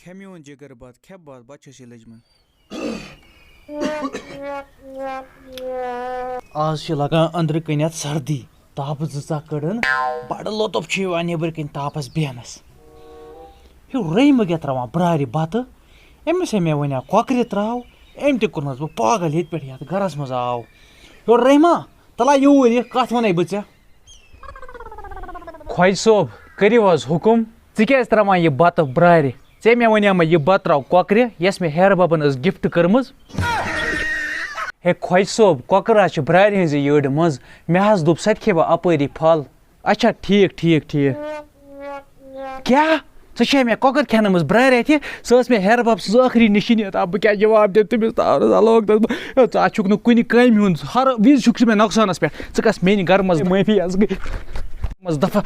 کھیمیون جگر بات کھیپ بات بچس یہ لجمن آز چھ لگان اندر کنیت سردی تاپ زا کڑن بڑ لطف چھ یوان نیبر کن تاپس بیہنس ہیو رحیم کیا تراوان برارِ بتہ أمس ہے مے ونیا کۄکرِ تراو أمۍ تہِ کوٚرنس بہٕ پاگل ییٚتہِ پٮ۪ٹھ یتھ گرس منٛز آو ہیوٚر رحیما تلا یوٗرۍ یہِ کتھ ونے بہٕ ژےٚ خۄجہِ صٲب کٔرِو حظ حُکم ژٕ کیٛازِ تراوان یہِ بتہٕ برارِ ژےٚ مےٚ وَنیٛاما یہِ بتہٕ تراو کۄکرِ یۄس مےٚ ہیرٕ ببن ٲس گفٹ کٔرمٕژ ہے خۄجہِ صٲب کۄکر حظ چھِ برارِ ہٕنٛزِ یٔڈ منٛز مےٚ حظ دوٚپ سۄ تہِ کھیٚوا اپٲری پھل اچھا ٹھیٖک ٹھیٖک ٹھیٖک کیٛاہ ژٕ چھے مےٚ کۄکر کھٮ۪نٲمٕژ برارِ اَتھِ سۄ ٲس مےٚ ہیرٕ بب سٕنٛز ٲخری نِشٲنی بہٕ کیٛاہ جواب دِمہٕ تٔمِس تارس لوگ تس بہٕ ژٕ چھُکھ نہٕ کُنہِ کامہِ ہُنٛد ہر وِزِ چھُکھ ژٕ مےٚ نۄقصانس پٮ۪ٹھ ژٕ گژھ میٛانہِ گرٕ منٛز معٲفی حظ گٔے منٛز دفعہ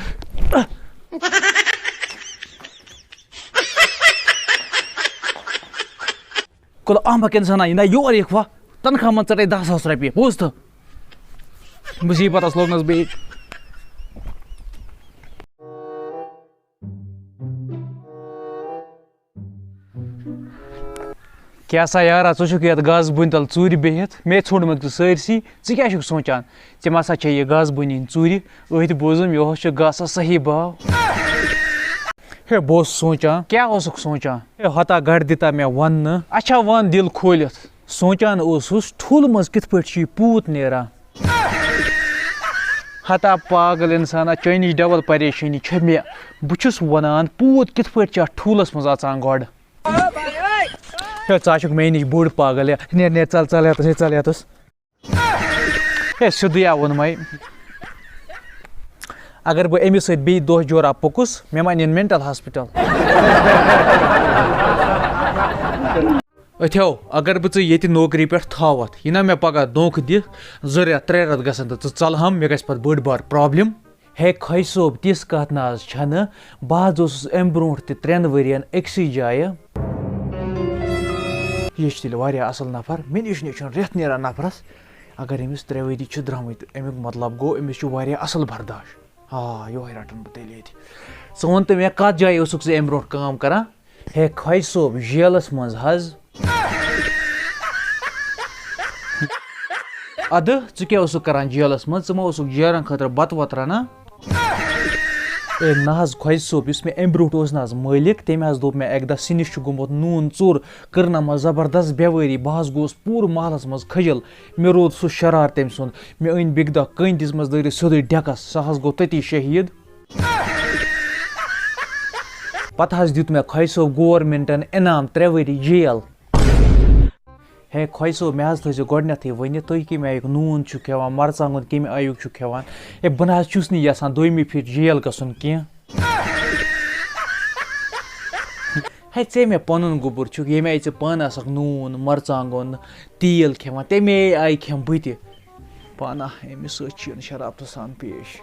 کُلہٕ احمق اِنسانا یہِ نہ یور یِکھ وا تنخواہ منٛز ژَٹے 10,000 رۄپیہِ بوٗز تہٕ مُصیٖبتس لوگنس بیٚیہِ کیٛاہ سا یارا ژٕ چھُکھ یتھ گاسہٕ بٔنۍ تل ژوٗرِ بِہِتھ مے ژھونٛڈمُت ژٕ سٲرسٕے ژٕ کیٛاہ چھُکھ سونٛچان ژےٚ ما سا چھے یہِ گاسہٕ بٔنۍ ہِنٛدۍ ژوٗرِ أتھۍ بوٗزُم یِہوس چھُ گاسس صحیح باو ہے بہٕ اوسُس سونٛچان کیٛاہ اوسُکھ سونٛچان ہے ہتا گڑِ دِتا مےٚ وننہٕ اچھا ون دِل کھوٗلِتھ سونٛچان اوسُس ٹھوٗلہٕ منٛز کِتھ پٲٹھۍ چھُ یہِ پوٗت نیران ہتا پاگل اِنسانا چٲنۍ نِش ڈبل پریشٲنی چھےٚ مےٚ بہٕ چھُس ونان پوٗت کِتھ پٲٹھۍ چھُ اتھ ٹھوٗلس منٛز اژان گۄڈٕ ہے ژٕ چھُکھ مے نِش بوٚڑ پاگل نیر نیر ژل ژل یتس ہے ژل یتس ہے سیٚودُے ووٚنمے اگر بہٕ أمِس سۭتۍ بیٚیہِ دۄہ جورا پوٚکُس مےٚ ما نِن مینٹل ہاسپِٹل أتھیو اگر بہٕ ژٕ ییٚتہِ نوکری پٮ۪ٹھ تھاوتھ یہِ نا مےٚ پگاہ دھونٛکہٕ دِکھ 2 رٮ۪تھ 3 رٮ۪تھ گژھن تہٕ ژٕ ژلہم مےٚ گژھِ پتہٕ بٔڑ بار پرابلم ہے خۄجہِ صٲب تِژھ کتھ نہ حظ چھنہٕ بہٕ حظ اوسُس امہِ برونٛٹھ تہِ 3 ؤرین أکسٕے جایہِ یہِ چھُ تیٚلہِ واریاہ اصل نفر مےٚ نِش نَے چھُنہٕ رٮ۪تھ نیران نفرس اگر أمِس 3 ؤری چھِ درٛامٕتۍ امیُک مطلب گوٚو أمِس چھُ واریاہ اصل برداش یہوے رٹن بہٕ تیٚلہِ ییٚتہِ ژٕ وَن تہٕ مےٚ کتھ جایہِ اوسُکھ ژٕ امہِ برونٛٹھ کٲم کران ہے خۄجہِ صٲب جیلس منٛز حظ ادٕ ژٕ کیٛاہ اوسُکھ کران جیلس منٛز ژٕ ما اوسُکھ جیرن خٲطرٕ بتہٕ وتہٕ رنان ہے نہ حظ خۄجہِ صٲب یُس مےٚ امہِ برونٛٹھ اوس نہ حظ مٲلِک تٔمۍ حظ دوٚپ مےٚ اکہِ دۄہ سِنِس چھُ گوٚمُت نوٗن ژوٚر کٔرنَمس زبردست بٮ۪وٲری بہٕ حظ گوٚوُس پوٗرٕ محلس منٛز کھٔجِل مےٚ روٗد سُہ شرار تٔمۍ سُنٛد مےٚ أنۍ بیٚکہِ دۄہ کٔنۍ دِژمَس دٲرِتھ سیوٚدُے ڈٮ۪کس سُہ حظ گوٚو تٔتی شہیٖد پتہٕ حظ دیُت مےٚ خۄجہِ صٲب گورمینٹن انعام 3 ؤری جیل ہے خۄجہِ صٲب مےٚ حظ تھٲیزیو گۄڈنٮ۪تھٕے ؤنِتھ تُہۍ کَمہِ آیُک نوٗن چھُو کھٮ۪وان مرژانٛگُن کَمہِ آیُک چھُو کھٮ۪وان ہے بہٕ نہ حظ چھُس نہٕ یژھان 2مہِ پھِرِ جیل گژھُن کینٛہہ ہے ژےٚ مےٚ پنُن گوٚبُر چھُکھ ییٚمہِ آیہِ ژےٚ پانہٕ آسکھ نوٗن مرژانٛگُن تیٖل کھٮ۪وان تَمے آیہِ کھٮ۪مہٕ بہٕ تہِ پانہ أمِس سۭتۍ چھِ یُن شرابتہٕ سان پیش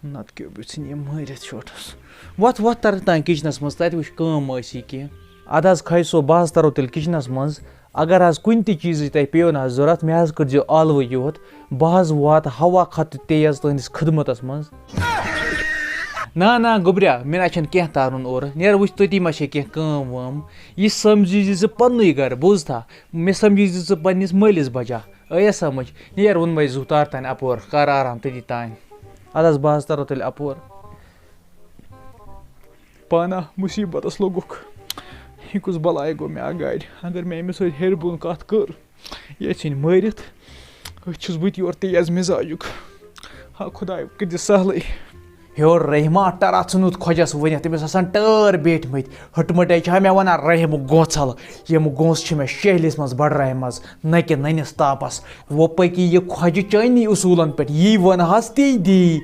نتہٕ کیٛاہ بہٕ ژھٕنہِ یہِ مٲرِتھ شوٹھس وۄتھ وۄتھ تر تانۍ کِچنس منٛز تتہِ وٕچھ کٲم ٲسی کینٛہہ ادٕ حظ خۄجہِ صٲب بہٕ حظ ترو تیٚلہِ کِچنس منٛز اگر حظ کُنہِ تہِ چیٖزٕچ تۄہہِ پیٚیو نہ حظ ضوٚرتھ مےٚ حظ کٔرۍزیو ٲلوٕ یوت بہٕ حظ واتہٕ ہوا کھۄتہٕ تیز تُہنٛدِس خدمتس منٛز نہ گوٚبریا مےٚ نہ چھنہٕ کینٛہہ تارُن اورٕ نیر وٕچھ تٔتی ما چھے کینٛہہ کٲم وٲم یہِ سمجھی زِ ژٕ پننُے گرٕ بوٗزتھا مےٚ سمجھی زِ ژٕ پننِس مٲلِس بجا ٲیا سمجھ نیر ووٚنمَے زُ تار تانۍ اپور کر آرام تٔتی تانۍ ادٕ حظ بہٕ حظ ترو تیٚلہِ اپور پانہ مُصیٖبتس لوٚگُکھ یہِ کُس بلاے گوٚو مےٚ اگاڑِ اگر مےٚ أمِس سۭتۍ ہیٚرِ بۄن کتھ کٔر یہِ ژھٕنہِ مٲرِتھ أتھۍ چھُس بہٕ تہِ یورٕ تیز مِزاجُک ہا خۄداے کٔرۍ زِ سہلٕے ہیوٚر رحیما ٹرا ژھٕنُتھ خۄجس ؤنِتھ تٔمِس آسان ٹٲر بیٖٹھمٕتۍ ہٕٹمٕٹے چھا مےٚ ونان رحیمُک گونٛژھل یِم گونٛسہٕ چھِ مےٚ شہلِس منٛز بڑرامہِ نَکہِ نٔنِس تاپس وۄنۍ پٔکی یہِ خۄجہِ چٲنی اصوٗلن پٮ۪ٹھ یی ونہس تی دی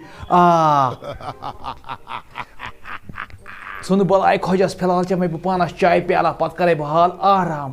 ژھٕن بلاے خۄجس فِلحال چٮ۪مے بہٕ پانس چاے پیالہ پتہٕ کرے بہٕ حال آرام